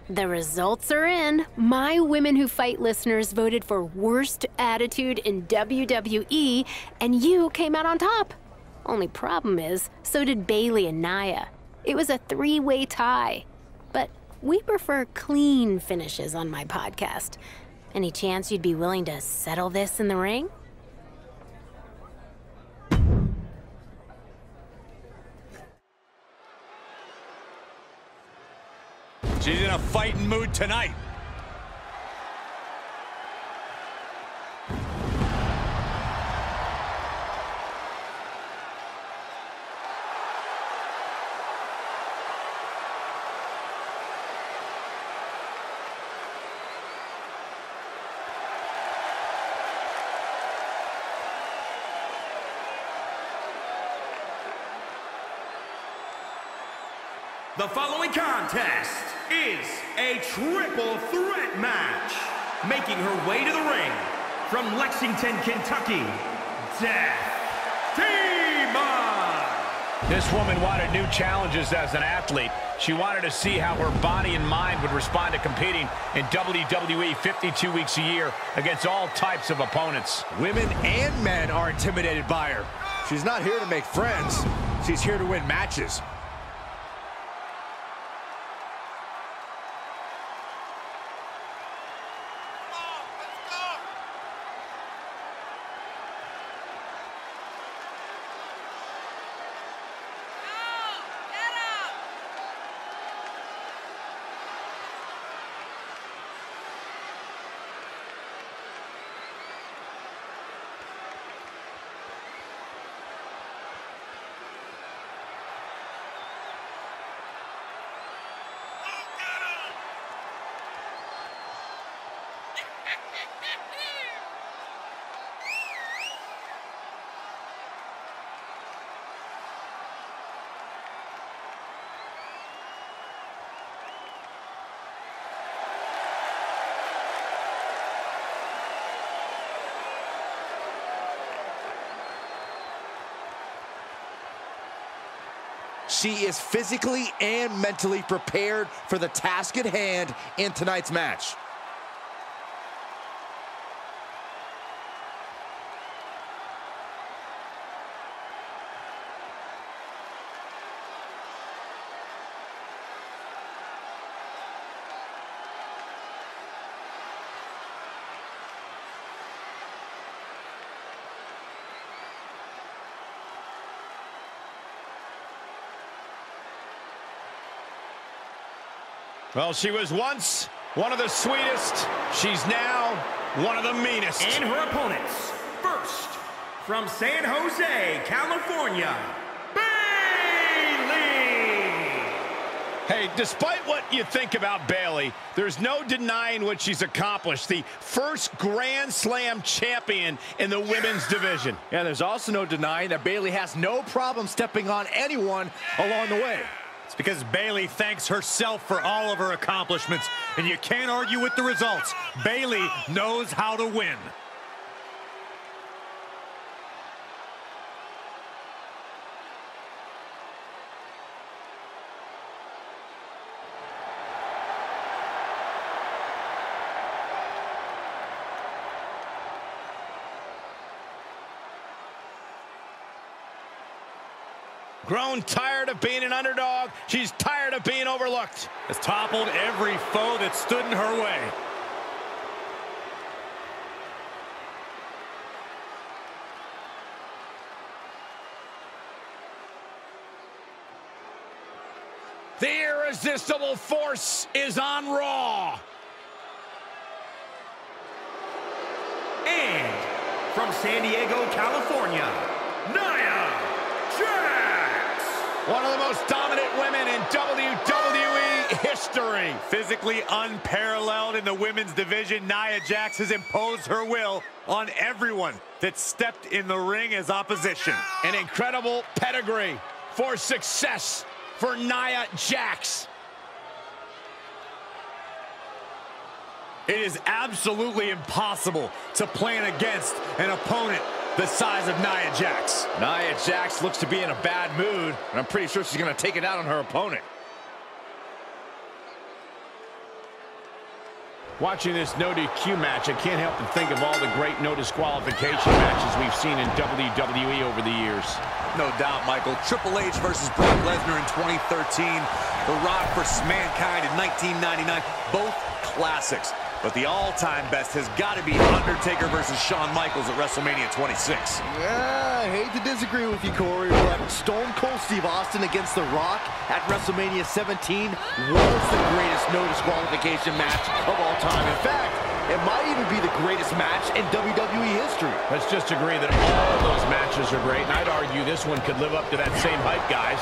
The results are in. My Women Who Fight listeners voted for worst attitude in WWE, and you came out on top. Only problem is, so did Bayley and Nia. It was a three-way tie. But we prefer clean finishes on my podcast. Any chance you'd be willing to settle this in the ring? She's in a fighting mood tonight. The following contest is a triple threat match. Making her way to the ring from Lexington, Kentucky, TAMINA. This woman wanted new challenges as an athlete. She wanted to see how her body and mind would respond to competing in WWE 52 weeks a year against all types of opponents. Women and men are intimidated by her. She's not here to make friends. She's here to win matches. She is physically and mentally prepared for the task at hand in tonight's match. Well, she was once one of the sweetest. She's now one of the meanest. And her opponents, first, from San Jose, California, BAYLEY! Hey, despite what you think about Bayley, there's no denying what she's accomplished. The first Grand Slam champion in the women's division. Yeah, there's also no denying that Bayley has no problem stepping on anyone along the way. It's because Bayley thanks herself for all of her accomplishments, and you can't argue with the results. Bayley knows how to win. Grown tired of being an underdog. She's tired of being overlooked. Has toppled every foe that stood in her way. The irresistible force is on Raw. And from San Diego, California, Nia Jax! One of the most dominant women in WWE history. Physically unparalleled in the women's division, Nia Jax has imposed her will on everyone that stepped in the ring as opposition. An incredible pedigree for success for Nia Jax. It is absolutely impossible to plan against an opponent the size of Nia Jax. Nia Jax looks to be in a bad mood, and I'm pretty sure she's going to take it out on her opponent. Watching this no DQ match, I can't help but think of all the great no disqualification matches we've seen in WWE over the years. No doubt, Michael. Triple H versus Brock Lesnar in 2013. The Rock versus Mankind in 1999. Both classics. But the all-time best has got to be Undertaker versus Shawn Michaels at WrestleMania 26. Yeah, I hate to disagree with you, Corey, but Stone Cold Steve Austin against The Rock at WrestleMania 17 was the greatest no disqualification match of all time. In fact, it might even be the greatest match in WWE history. Let's just agree that all of those matches are great, and I'd argue this one could live up to that same hype, guys.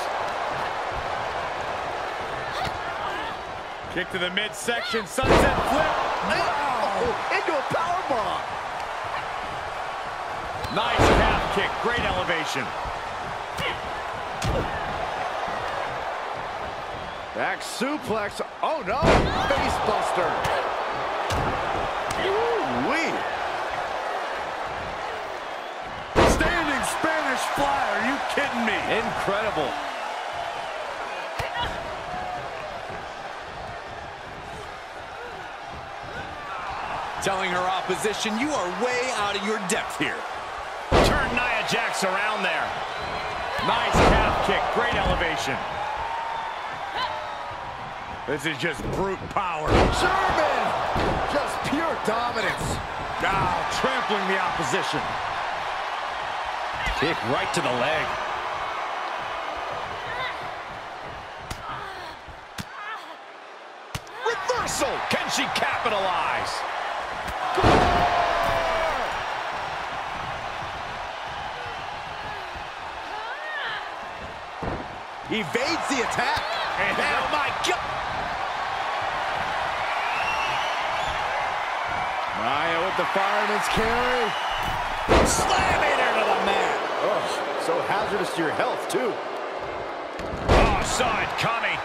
Kick to the midsection, sunset flip. Oh, into a powerbomb. Nice calf kick, great elevation. Back suplex. Oh no, face buster. Ooh-wee. Standing Spanish fly, are you kidding me? Incredible. Telling her opposition, you are way out of your depth here. Turn Nia Jax around there. Nice calf kick, great elevation. This is just brute power. German! Just pure dominance. Now trampling the opposition. Kick right to the leg. Reversal! Can she capitalize? Evades the attack. And oh my God! Nia with the fireman's carry. Slamming her to the mat. Oh, so hazardous to your health, too. Oh, saw it coming.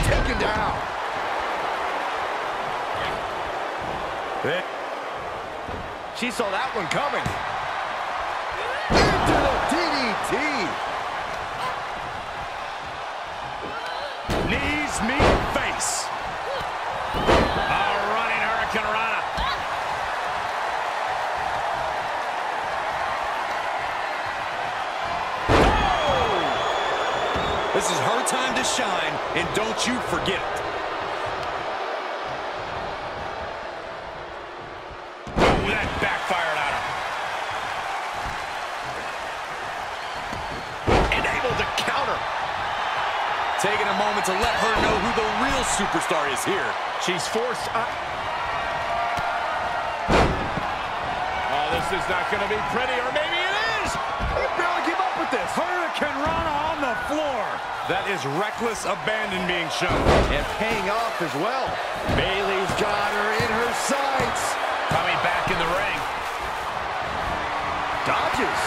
Taken down. She saw that one coming. Into the DDT. Knees meet face. Running Hurricane Rana. Oh! This is her time to shine, and don't you forget it. That backfired on her. And able to counter. Taking a moment to let her know who the real superstar is here. She's forced up. Oh, this is not going to be pretty, or maybe it is. They barely keep up with this. Hurricane Rana on the floor. That is reckless abandon being shown. And paying off as well. Bayley's got her in her sights. Coming back in the ring. Dodges.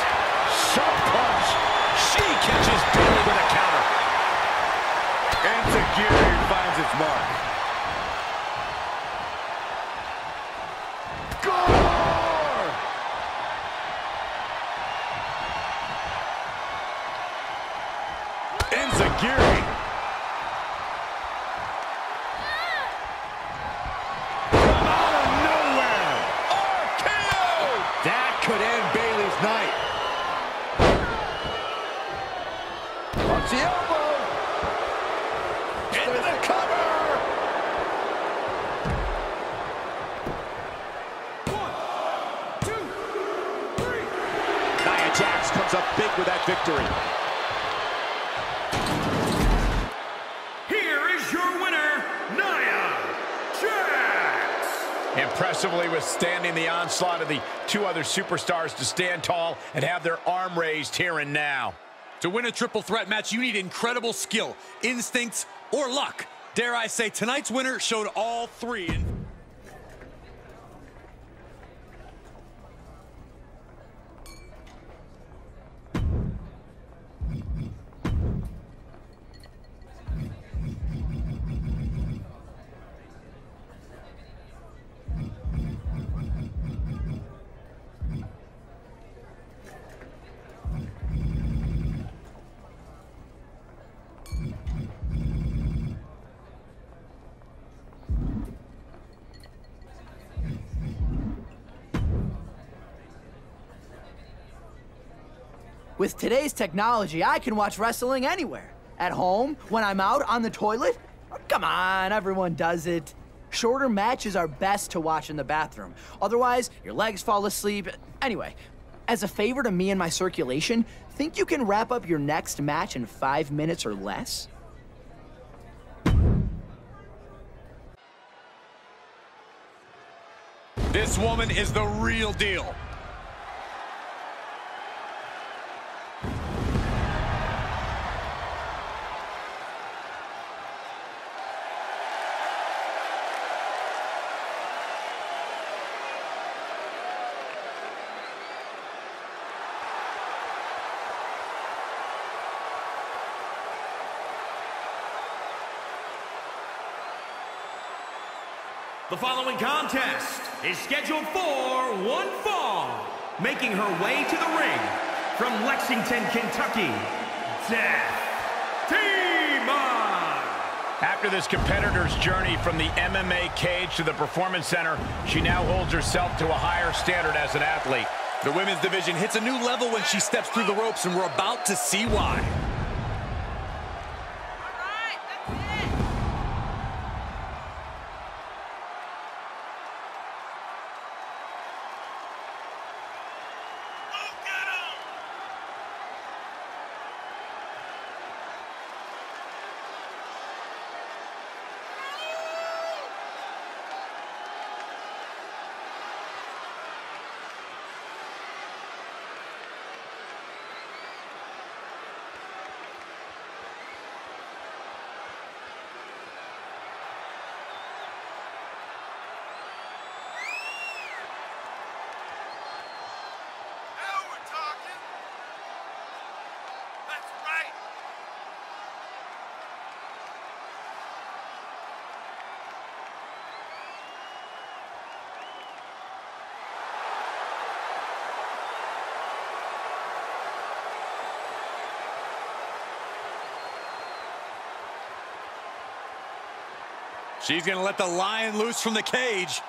Shot punch. She catches Bayley with a counter. Enziguri finds its mark. Gore! Enziguri. That could end Bayley's night. Punch the elbow. Into the cover. 1, 2, 3. Nia Jax comes up big with that victory. Here is your winner, Nia Jax. Impressively withstanding the onslaught of the two other superstars to stand tall and have their arm raised here and now. To win a triple threat match, you need incredible skill, instincts, or luck. Dare I say, tonight's winner showed all three. With today's technology, I can watch wrestling anywhere. At home, when I'm out, on the toilet. Come on, everyone does it. Shorter matches are best to watch in the bathroom. Otherwise, your legs fall asleep. Anyway, as a favor to me and my circulation, think you can wrap up your next match in 5 minutes or less? This woman is the real deal. The following contest is scheduled for one fall. Making her way to the ring from Lexington, Kentucky, TAMINA. After this competitor's journey from the MMA cage to the Performance Center, she now holds herself to a higher standard as an athlete. The women's division hits a new level when she steps through the ropes, and we're about to see why. She's going to let the lion loose from the cage.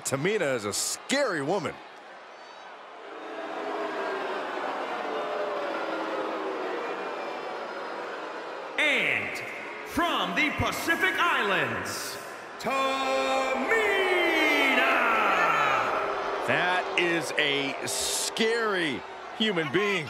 Tamina is a scary woman. And from the Pacific Islands, TAMINA. That is a scary human being.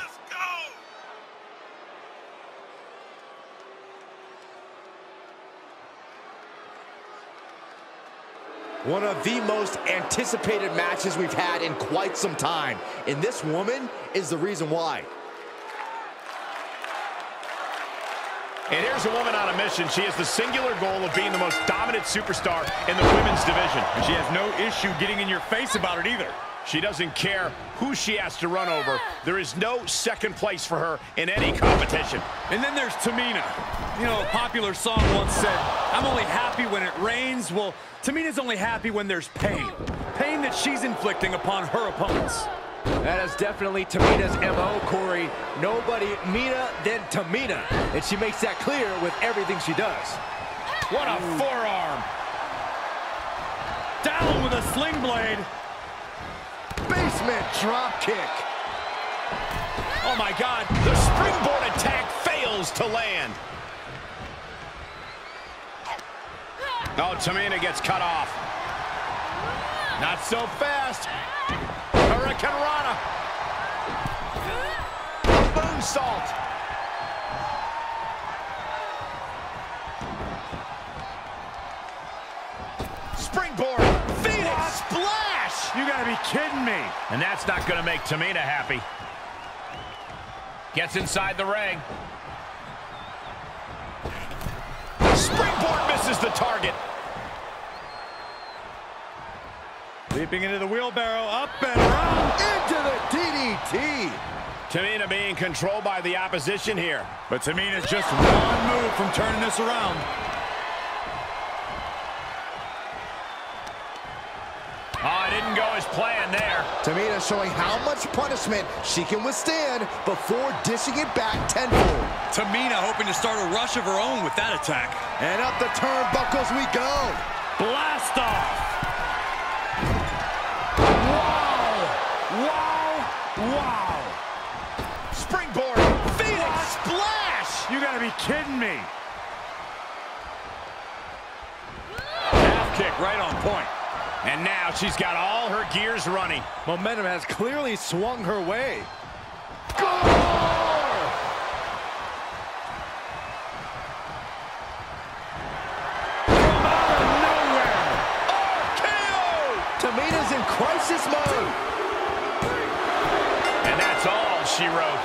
One of the most anticipated matches we've had in quite some time. And this woman is the reason why. And here's a woman on a mission. She has the singular goal of being the most dominant superstar in the women's division. And she has no issue getting in your face about it either. She doesn't care who she has to run over. There is no second place for her in any competition. And then there's Tamina. You know, a popular song once said, "I'm only happy when it rains." Well, Tamina's only happy when there's pain. Pain that she's inflicting upon her opponents. That is definitely Tamina's MO, Corey. Nobody meaner than Tamina. And she makes that clear with everything she does. What a forearm. Down with a sling blade. Basement drop kick. Oh my God, the springboard attack fails to land. Oh, Tamina gets cut off. Not so fast. Hurricane Rana. Moonsault. Springboard. Phoenix splash. You gotta be kidding me. And that's not gonna make Tamina happy. Gets inside the ring. Springboard misses the target. Leaping into the wheelbarrow, up and around. Into the DDT. Tamina being controlled by the opposition here. But Tamina's just one move from turning this around. Oh, it didn't go as planned there. Tamina showing how much punishment she can withstand before dishing it back tenfold. Tamina hoping to start a rush of her own with that attack. And up the turnbuckles we go. Blast off! Wow! Springboard, Phoenix splash! You gotta be kidding me. Half kick right on point. And now she's got all her gears running. Momentum has clearly swung her way. Tamina's in crisis mode. And that's all she wrote.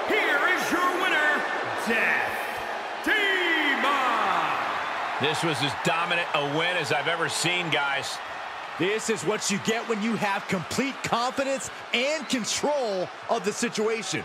Here is your winner, TAMINA. This was as dominant a win as I've ever seen, guys. This is what you get when you have complete confidence and control of the situation.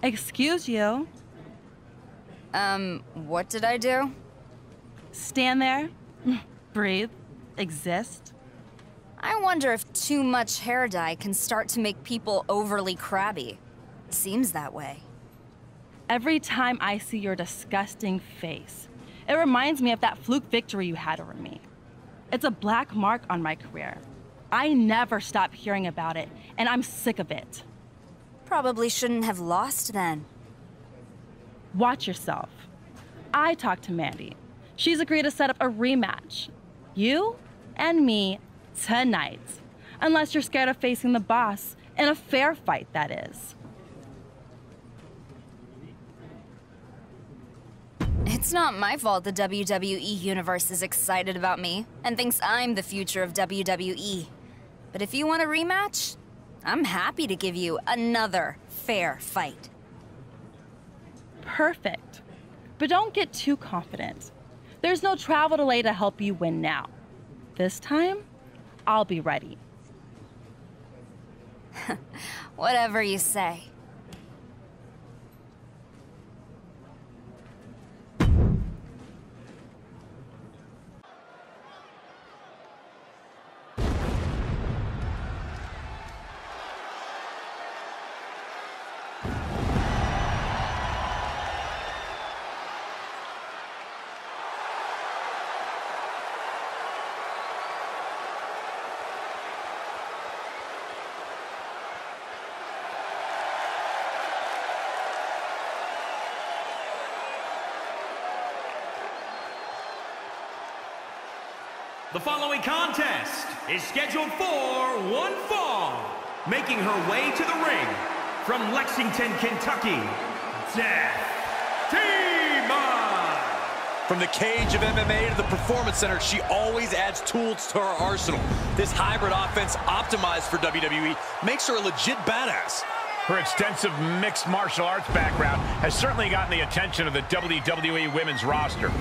Excuse you. What did I do? Stand there, breathe, exist. I wonder if too much hair dye can start to make people overly crabby. Seems that way. Every time I see your disgusting face, it reminds me of that fluke victory you had over me. It's a black mark on my career. I never stop hearing about it, and I'm sick of it. Probably shouldn't have lost then. Watch yourself. I talked to Mandy. She's agreed to set up a rematch. You and me tonight. Unless you're scared of facing the boss in a fair fight, that is. It's not my fault the WWE Universe is excited about me and thinks I'm the future of WWE. But if you want a rematch, I'm happy to give you another fair fight. Perfect. But don't get too confident. There's no travel delay to help you win now. This time, I'll be ready. Whatever you say. The following contest is scheduled for one fall. Making her way to the ring from Lexington, Kentucky, TAMINA. From the cage of MMA to the Performance Center, she always adds tools to her arsenal. This hybrid offense optimized for WWE makes her a legit badass. Her extensive mixed martial arts background has certainly gotten the attention of the WWE women's roster.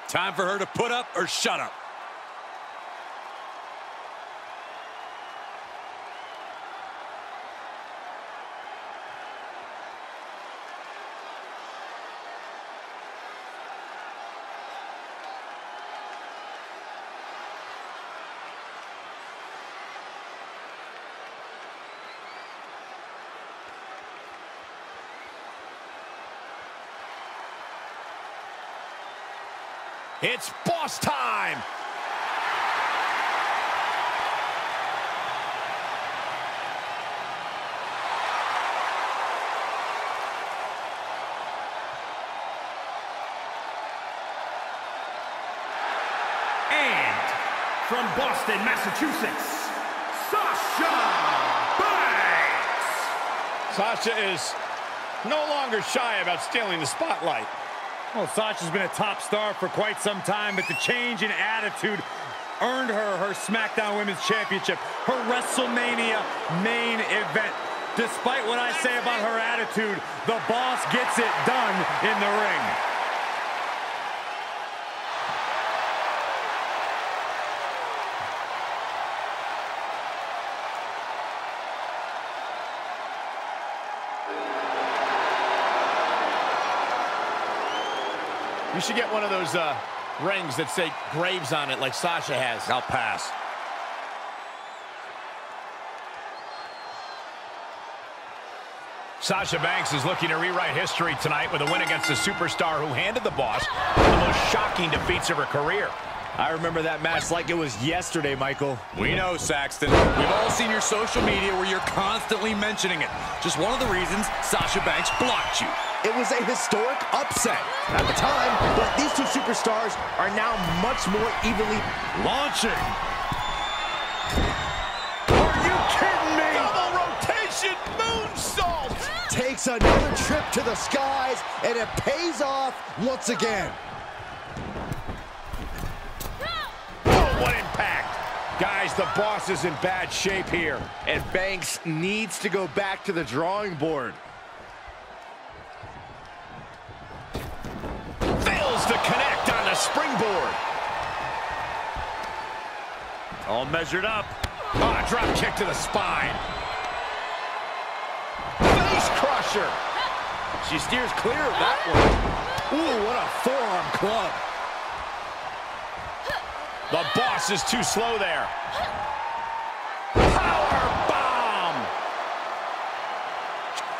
Time for her to put up or shut up. It's boss time! And from Boston, Massachusetts, SASHA Banks! Sasha is no longer shy about stealing the spotlight. Well, Sasha's been a top star for quite some time, but the change in attitude earned her SmackDown Women's Championship, her WrestleMania main event. Despite what I say about her attitude, the boss gets it done in the ring. You should get one of those rings that say Graves on it like Sasha has. I'll pass. Sasha Banks is looking to rewrite history tonight with a win against the superstar who handed the boss the most shocking defeats of her career. I remember that match like it was yesterday, Michael. We know, Saxton. We've all seen your social media where you're constantly mentioning it. Just one of the reasons Sasha Banks blocked you. It was a historic upset at the time, but these two superstars are now much more evenly Launching. Are you kidding me? Double rotation moonsault! takes another trip to the skies, and it pays off once again. Oh, what impact! Guys, the boss is in bad shape here. And Banks needs to go back to the drawing board. Fails to connect on the springboard. All measured up. Oh, drop kick to the spine. Face crusher. She steers clear of that one. Ooh, what a forearm club. The boss is too slow there. Power bomb.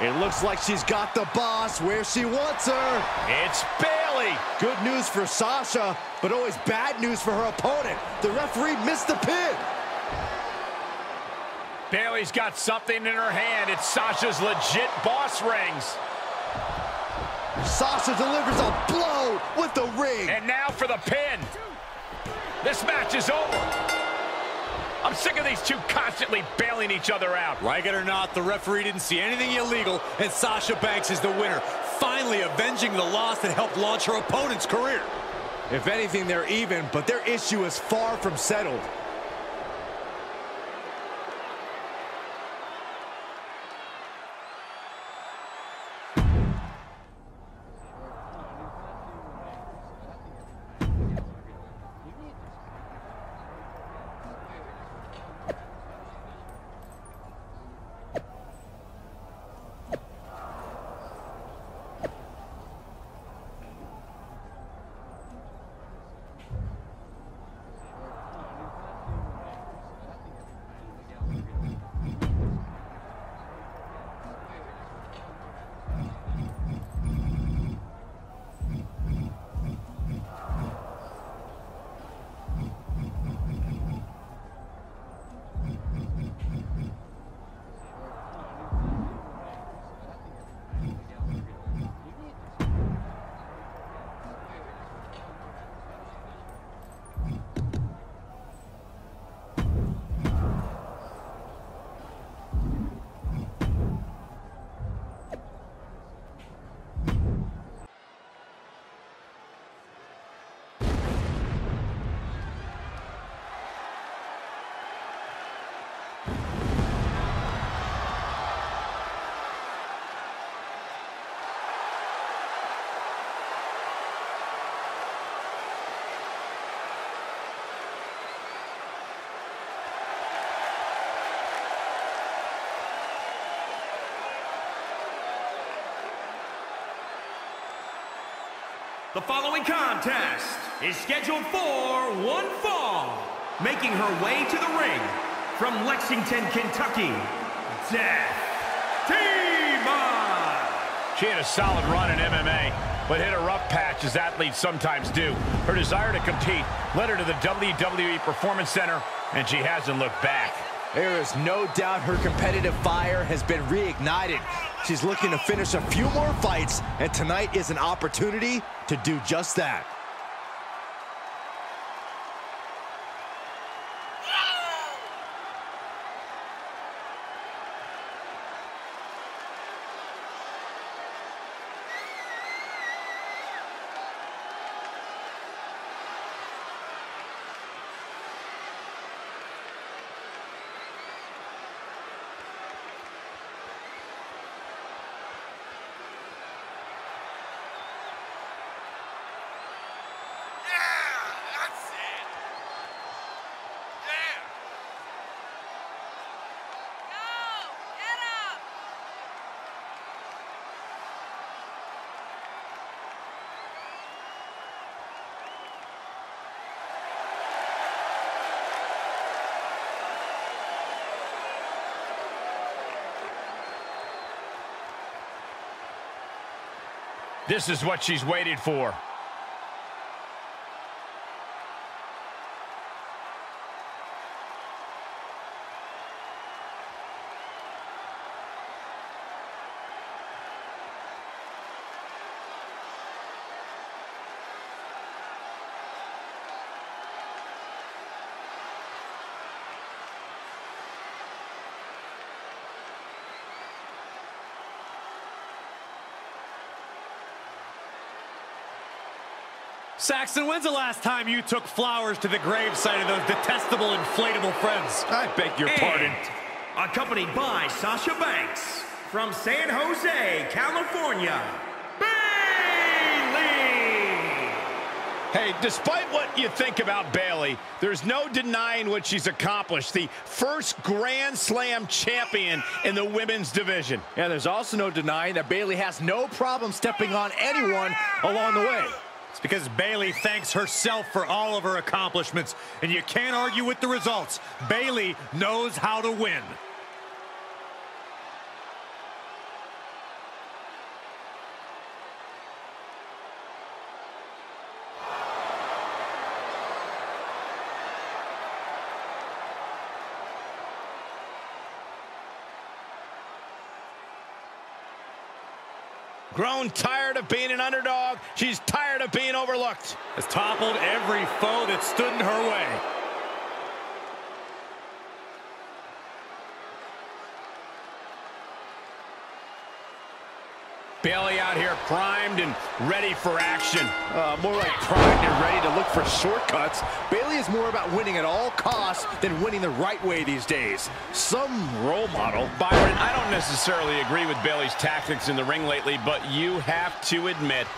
It looks like she's got the boss where she wants her. It's Bayley. Good news for Sasha, but always bad news for her opponent. The referee missed the pin. Bayley's got something in her hand. It's Sasha's legit boss rings. Sasha delivers a blow with the ring. And now for the pin. This match is over. I'm sick of these two constantly bailing each other out. Like it or not, the referee didn't see anything illegal, and Sasha Banks is the winner, finally avenging the loss that helped launch her opponent's career. If anything, they're even, but their issue is far from settled. The following contest is scheduled for one fall. Making her way to the ring from Lexington, Kentucky, TAMINA. She had a solid run in MMA, but hit a rough patch as athletes sometimes do. Her desire to compete led her to the WWE Performance Center, and she hasn't looked back. There is no doubt her competitive fire has been reignited. She's looking to finish a few more fights, and tonight is an opportunity to do just that. This is what she's waited for. Saxon, when's the last time you took flowers to the gravesite of those detestable inflatable friends? I beg your pardon. Accompanied by Sasha Banks from San Jose, California, BAYLEY. Hey, despite what you think about Bayley, there's no denying what she's accomplished. The first Grand Slam champion in the women's division. And there's also no denying that Bayley has no problem stepping on anyone along the way. It's because Bayley thanks herself for all of her accomplishments, and you can't argue with the results. Bayley knows how to win. Grown tired of being an underdog. She's tired of being overlooked. Has toppled every foe that stood in her way. Bayley out here primed and ready for action. More like primed and ready to look for shortcuts. Bayley is more about winning at all costs than winning the right way these days. Some role model. Byron, I don't necessarily agree with Bayley's tactics in the ring lately, but you have to admit,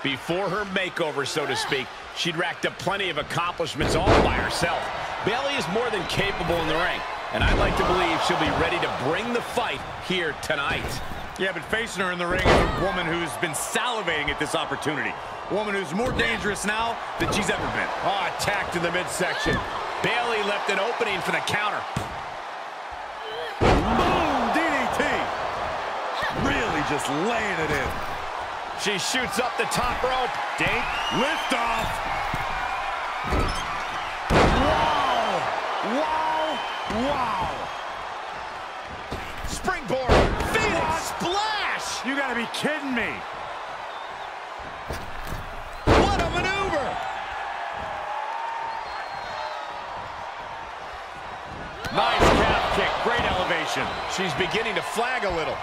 before her makeover, so to speak, she'd racked up plenty of accomplishments all by herself. Bayley is more than capable in the ring, and I'd like to believe she'll be ready to bring the fight here tonight. Yeah, but facing her in the ring is a woman who's been salivating at this opportunity. A woman who's more dangerous now than she's ever been. Oh, attacked in the midsection. Bayley left an opening for the counter. Boom! DDT! Really just laying it in. She shoots up the top rope. Dink, lift off. Wow! Wow! Wow! Springboard. Splash! You gotta be kidding me. What a maneuver! Nice calf kick, great elevation. She's beginning to flag a little.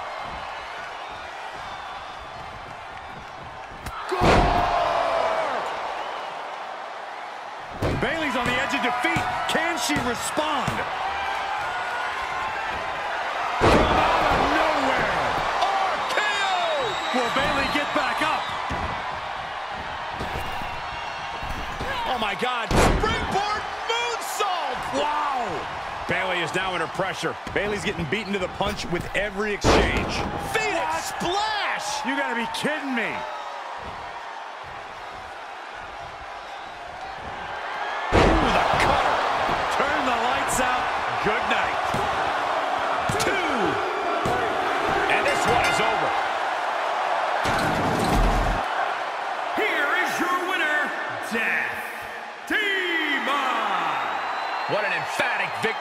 Bayley's on the edge of defeat. Can she respond? Will Bayley get back up? Oh my God, springboard moonsault! Wow! Bayley is now under pressure. Bayley's getting beaten to the punch with every exchange. Phoenix splash! You gotta be kidding me.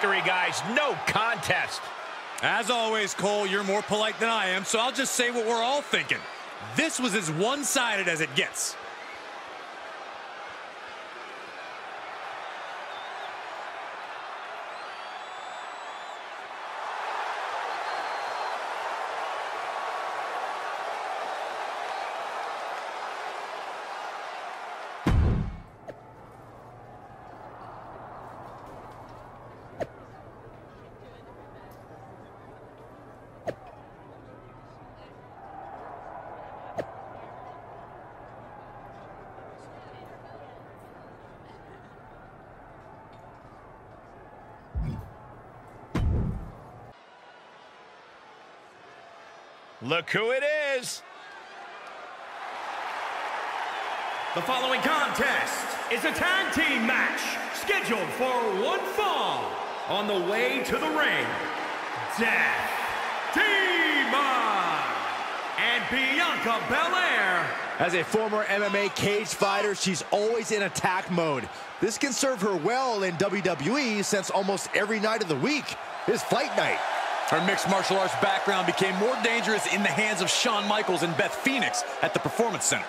victory, guys. No contest. As always, Cole, you're more polite than I am, so I'll just say what we're all thinking. This was as one-sided as it gets. Look who it is. The following contest is a tag team match scheduled for one fall. On the way to the ring, Death, TAMINA, and Bianca Belair. As a former MMA cage fighter, she's always in attack mode. This can serve her well in WWE since almost every night of the week is fight night. Her mixed martial arts background became more dangerous in the hands of Shawn Michaels and Beth Phoenix at the Performance Center.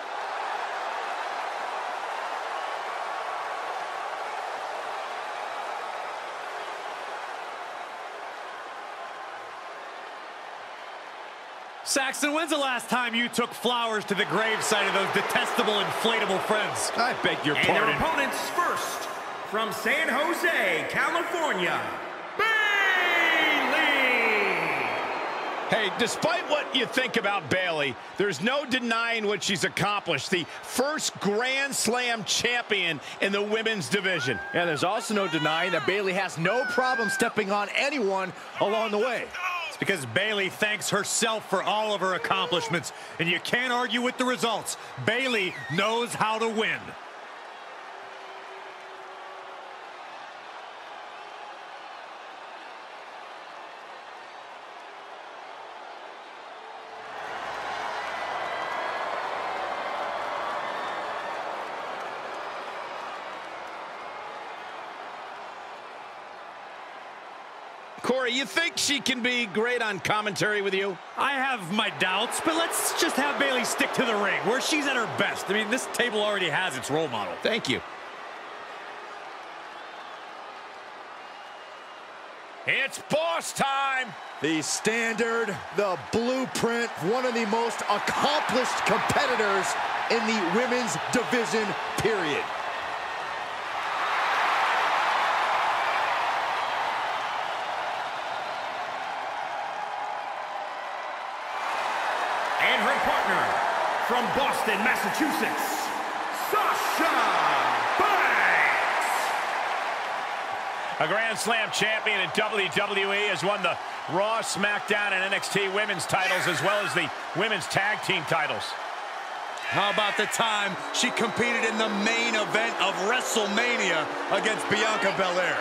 Saxton, when's the last time you took flowers to the gravesite of those detestable inflatable friends? I beg your And pardon. their opponents first, from San Jose, California, Hey, despite what you think about Bayley, there's no denying what she's accomplished. The first Grand Slam champion in the women's division. And there's also no denying that Bayley has no problem stepping on anyone along the way. It's because Bayley thanks herself for all of her accomplishments, and you can't argue with the results. Bayley knows how to win. Corey, you think she can be great on commentary with you? I have my doubts, but let's just have Bayley stick to the ring, where she's at her best. I mean, this table already has its role model. Thank you. It's boss time! The standard, the blueprint, one of the most accomplished competitors in the women's division, period. and her partner from Boston, Massachusetts, SASHA. A Grand Slam champion in WWE, has won the Raw, SmackDown, and NXT women's titles, as well as the women's tag team titles. How about the time she competed in the main event of WrestleMania against Bianca Belair?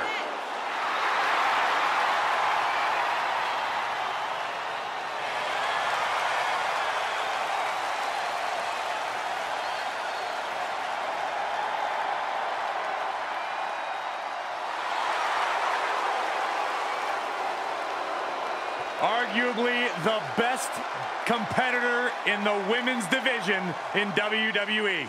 Arguably the best competitor in the women's division in WWE.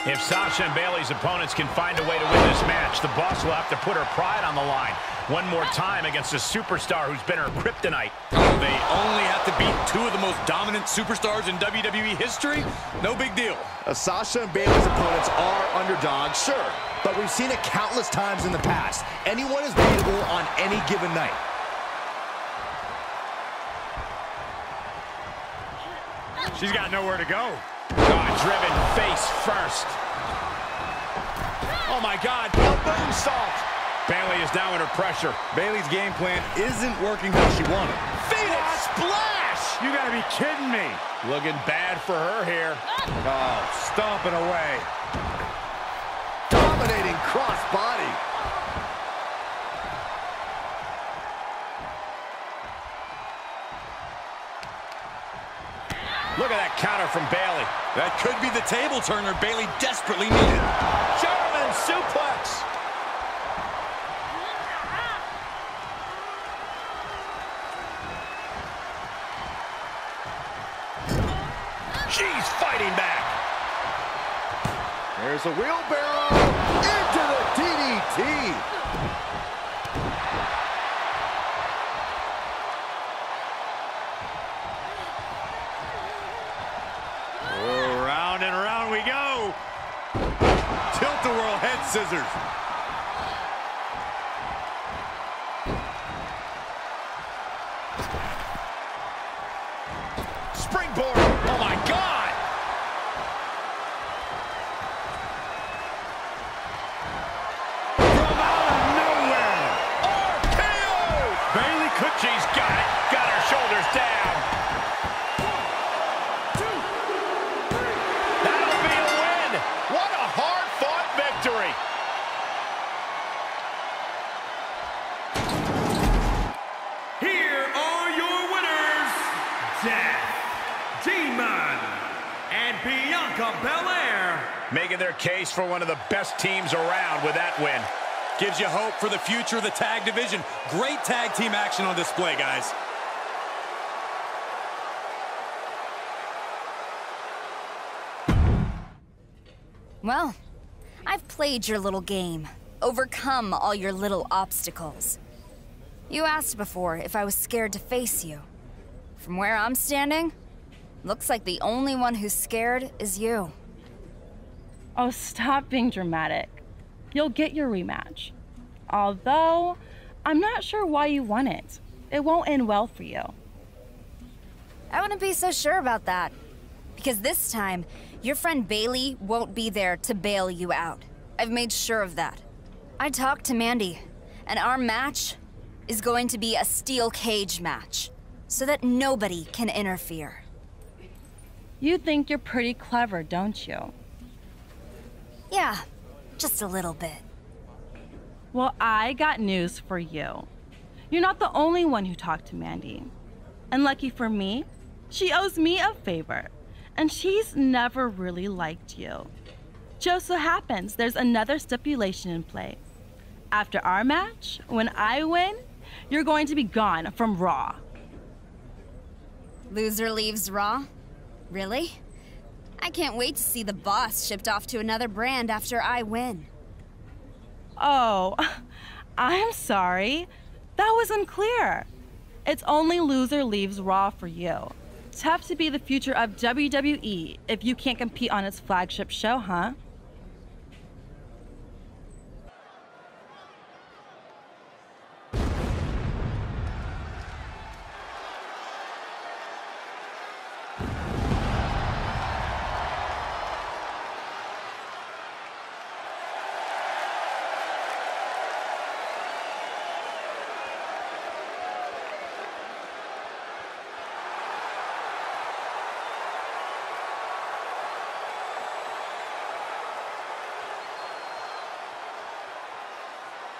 If Sasha and Bayley's opponents can find a way to win this match, the boss will have to put her pride on the line one more time against a superstar who's been her kryptonite. Oh, they only have to beat two of the most dominant superstars in WWE history? No big deal. Sasha and Bayley's opponents are underdogs, sure, but we've seen it countless times in the past. Anyone is beatable on any given night. She's got nowhere to go. God-driven face first. Oh my God, elbow moonsault. Bayley is now under pressure. Bayley's game plan isn't working how she wanted. Phoenix splash! You gotta be kidding me. Looking bad for her here. Oh, stomping away. Dominating cross-body. Look at that counter from Bayley. That could be the table turner Bayley desperately needed. German suplex. She's fighting back. There's a wheelbarrow into the DDT. Oh, round and round we go. Tilt-a-whirl head scissors. Springboard. Oh, my God. From out of nowhere. RKO. Bayley could. She's got it. Got her shoulders down. 1, 2, 3. That'll be a win. What a hard-fought victory. Here are your winners, Death, Demon, and Bianca Belair. Making their case for one of the best teams around with that win. Gives you hope for the future of the tag division. Great tag team action on display, guys. Well, I've played your little game, overcome all your little obstacles. You asked before if I was scared to face you. From where I'm standing, looks like the only one who's scared is you. Oh, stop being dramatic. You'll get your rematch. Although, I'm not sure why you want it. It won't end well for you. I wouldn't be so sure about that. Because this time, your friend Bayley won't be there to bail you out. I've made sure of that. I talked to Mandy, and our match is going to be a steel cage match, so that nobody can interfere. You think you're pretty clever, don't you? Yeah, just a little bit. Well, I got news for you. You're not the only one who talked to Mandy. And lucky for me, she owes me a favor. And she's never really liked you. Just so happens there's another stipulation in play. After our match, when I win, you're going to be gone from Raw. Loser leaves Raw? Really? I can't wait to see the boss shipped off to another brand after I win. Oh, I'm sorry. That was unclear. It's only loser leaves Raw for you. Tough to be the future of WWE if you can't compete on its flagship show, huh?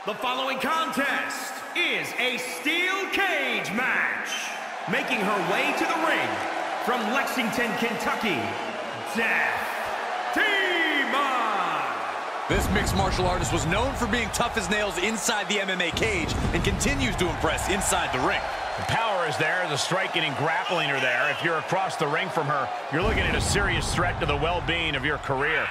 The following contest is a steel cage match. Making her way to the ring from Lexington, Kentucky, Death, TAMINA. This mixed martial artist was known for being tough as nails inside the MMA cage and continues to impress inside the ring. The power is there, the striking and grappling are there. If you're across the ring from her, you're looking at a serious threat to the well-being of your career.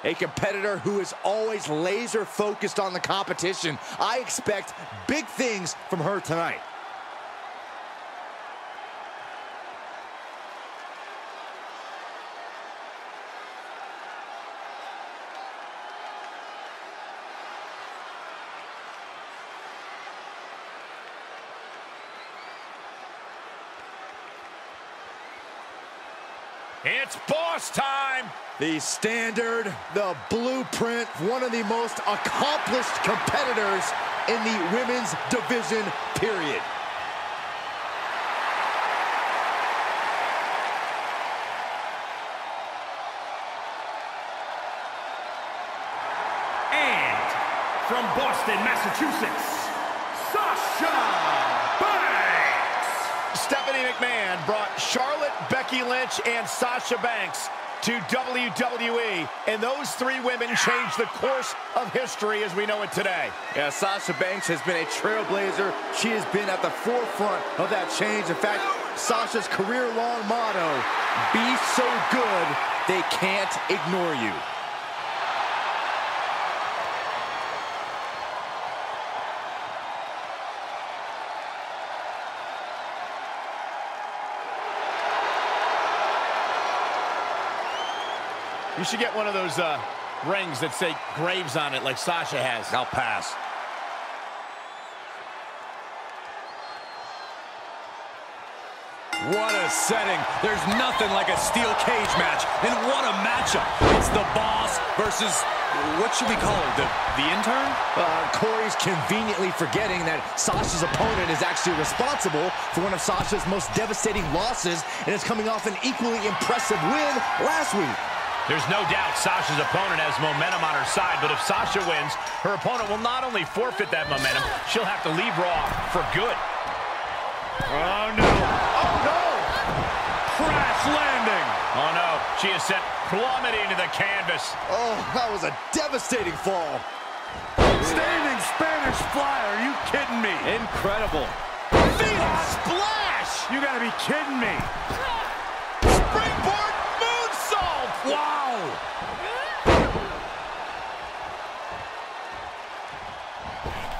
A competitor who is always laser focused on the competition. I expect big things from her tonight. It's boss time! The standard, the blueprint, one of the most accomplished competitors in the women's division, period. And from Boston, Massachusetts, SASHA! Stephanie McMahon brought Charlotte, Becky Lynch, and Sasha Banks to WWE, and those three women changed the course of history as we know it today. Yeah, Sasha Banks has been a trailblazer. She has been at the forefront of that change. In fact, Sasha's career-long motto, be so good, they can't ignore you. You should get one of those rings that say Graves on it like Sasha has. I'll pass. What a setting. There's nothing like a steel cage match. And what a matchup. It's the boss versus, what should we call her, the intern? Corey's conveniently forgetting that Sasha's opponent is actually responsible for one of Sasha's most devastating losses and is coming off an equally impressive win last week. There's no doubt Sasha's opponent has momentum on her side, but if Sasha wins, her opponent will not only forfeit that momentum, she'll have to leave Raw for good. Oh, no. Oh, no. Crash landing. Oh, no. She is sent plummeting to the canvas. Oh, that was a devastating fall. Standing Spanish fly. Are you kidding me? Incredible. Phoenix splash! You gotta be kidding me. Springboard moonsault! Wow.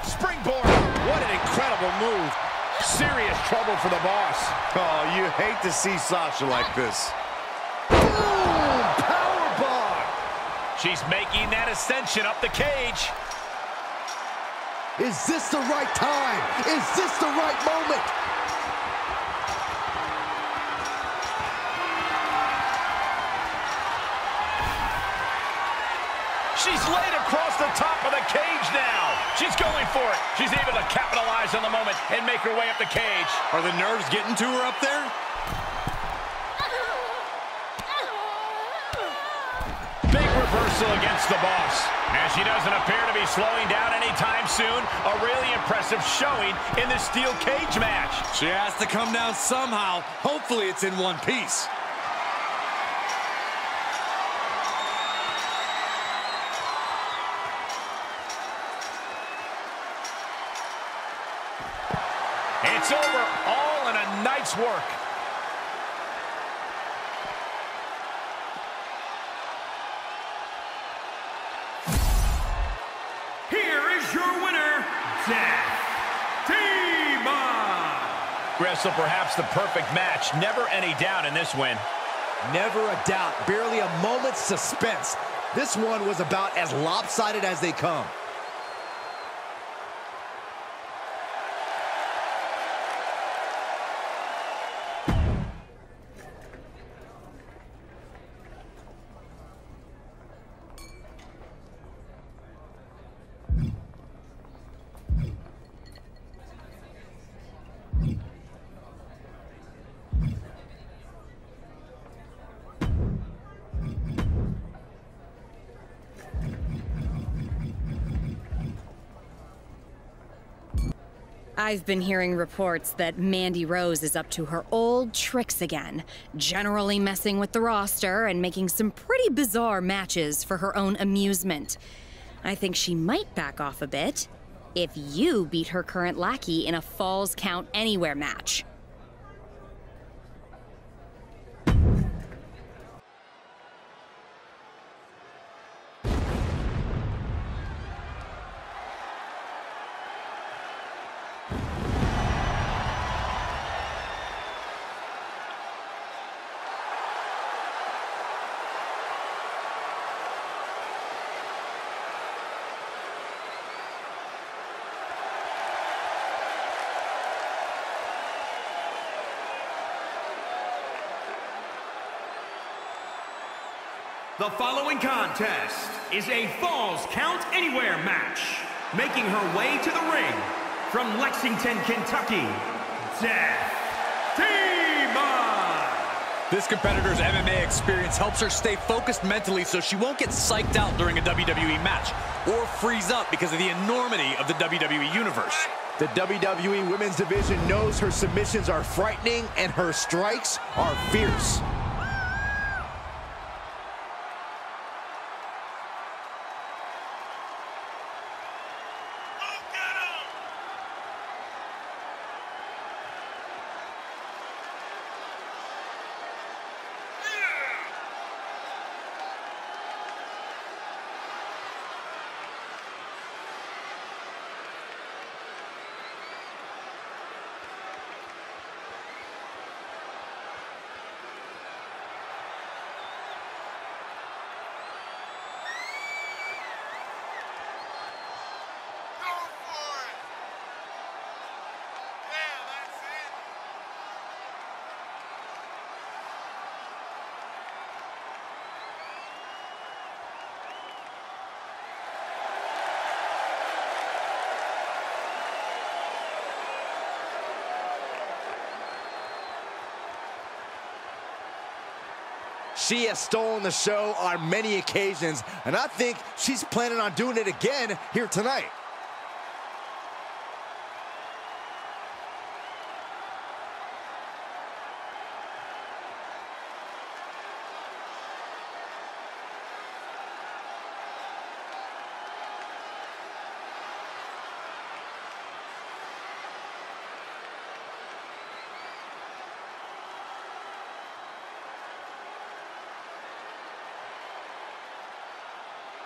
Springboard. What an incredible move. Serious trouble for the boss. Oh, you hate to see Sasha like this. Boom! Powerbomb! She's making that ascension up the cage. Is this the right time? Is this the right moment? She's laid across the top of the cage now. She's going for it. She's able to capitalize on the moment and make her way up the cage. Are the nerves getting to her up there? Big reversal against the boss. And she doesn't appear to be slowing down anytime soon. A really impressive showing in this steel cage match. She has to come down somehow. Hopefully it's in one piece. It's over, all in a night's work. Here is your winner, TAMINA. Wrestle perhaps the perfect match. Never any doubt in this win. Never a doubt, barely a moment's suspense. This one was about as lopsided as they come. I've been hearing reports that Mandy Rose is up to her old tricks again, generally messing with the roster and making some pretty bizarre matches for her own amusement. I think she might back off a bit if you beat her current lackey in a Falls Count Anywhere match. The following contest is a Falls Count Anywhere match. Making her way to the ring from Lexington, Kentucky, TAMINA. This competitor's MMA experience helps her stay focused mentally so she won't get psyched out during a WWE match or freeze up because of the enormity of the WWE Universe. The WWE Women's Division knows her submissions are frightening and her strikes are fierce. She has stolen the show on many occasions, and I think she's planning on doing it again here tonight.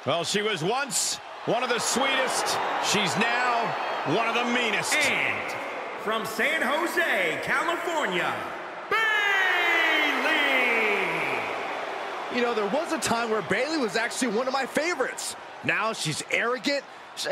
Well, she was once one of the sweetest. She's now one of the meanest. And from San Jose, California, BAYLEY. You know, there was a time where Bayley was actually one of my favorites. Now she's arrogant.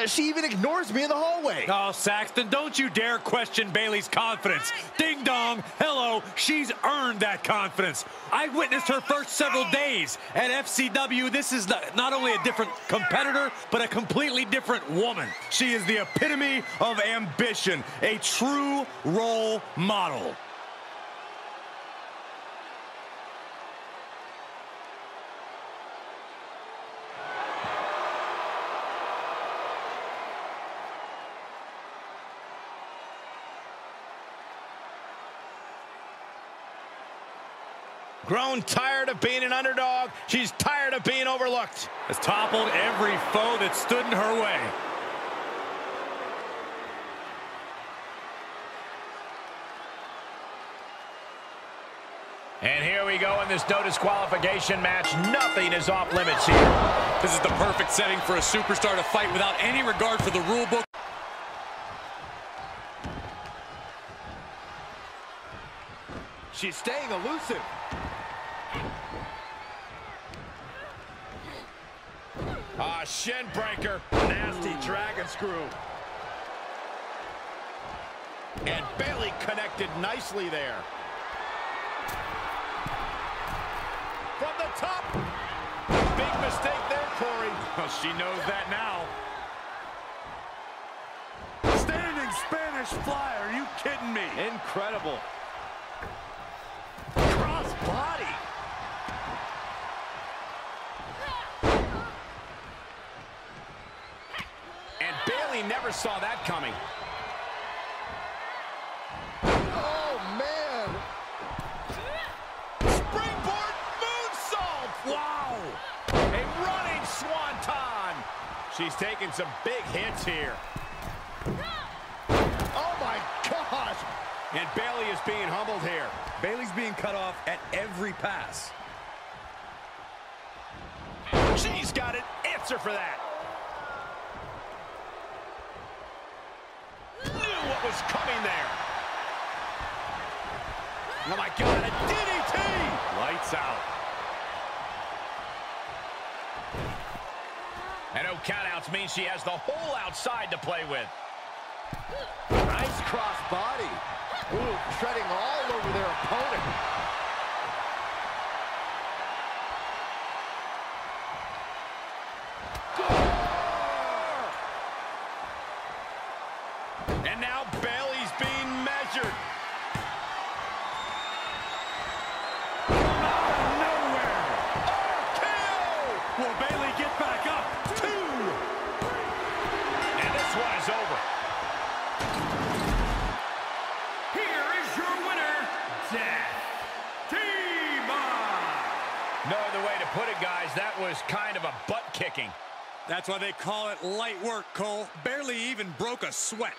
She even ignores me in the hallway. Oh, Saxton, don't you dare question Bayley's confidence. Ding dong, hello, she's earned that confidence. I witnessed her first several days at FCW. This is not only a different competitor, but a completely different woman. She is the epitome of ambition, a true role model. Grown tired of being an underdog. She's tired of being overlooked. Has toppled every foe that stood in her way. And here we go in this no disqualification match. Nothing is off limits here. This is the perfect setting for a superstar to fight without any regard for the rule book. She's staying elusive. Shin breaker. Nasty dragon screw. And Bayley connected nicely there. From the top. Big mistake there, Corey. Well, she knows that now. Standing Spanish fly. Are you kidding me? Incredible. Cross body. And Bayley never saw that coming. Oh, man. Springboard moonsault. Wow. A running swanton. She's taking some big hits here. Oh, my gosh. And Bayley is being humbled here. Bayley's being cut off at every pass. She's got an answer for that. Knew what was coming there. Oh my God, a DDT! Lights out. And no countouts means she has the whole outside to play with. Nice cross body. Ooh, treading all over their opponent. And now Bayley's being measured. Out of nowhere. Will Bayley get back up? 2. And this one is over. Here is your winner, No other way to put it, guys. That was kind of a butt kicking. That's why they call it light work, Cole. Barely even broke a sweat.